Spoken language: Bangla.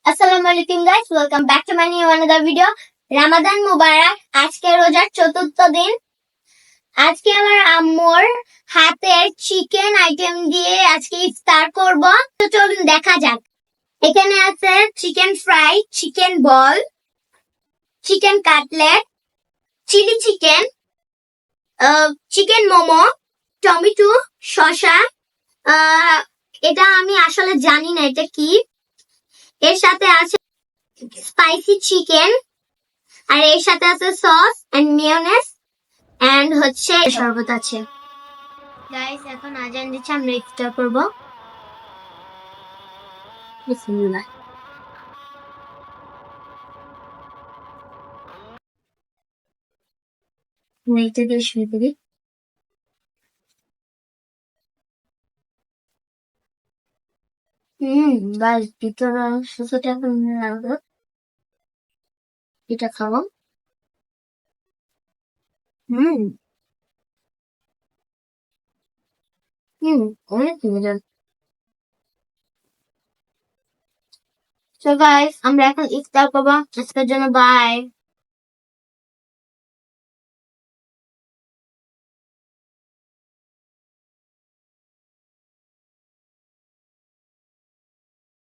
আসসালামু আলাইকুম guys, welcome back to my new another video. Ramadan মুবারক। আজকে রোজার চতুর্থ দিন। আজকে আমার আম্মুর হাতের চিকেন আইটেম দিয়ে আজকে ইফতার করব। তো চলুন দেখা যাক। এখানে আছে chicken fry, chicken ball, chicken cutlet, chilli chicken, chicken momo, tomato, শসা। এটা আমি আসলে জানি না এটা কি। এর সাথে আছে স্পাইসি চিকেন, আর এর সাথে আছে সস এন্ড মেয়োনেজ এন্ড হচ্ছে শরবত আছে। গাইস, এখন আজান দিচ্ছে, আমরা ইফতার করব। বিসমিল্লাহ। এইটা দিয়ে শুরু করি। বাস ভিতরে সুতোটা এখন লাগবে। এটা খাবো। হুম হুম অনেক মজা। তো গাইস, আমরা এখন ইফতার করবো। আজকের জন্য বাই।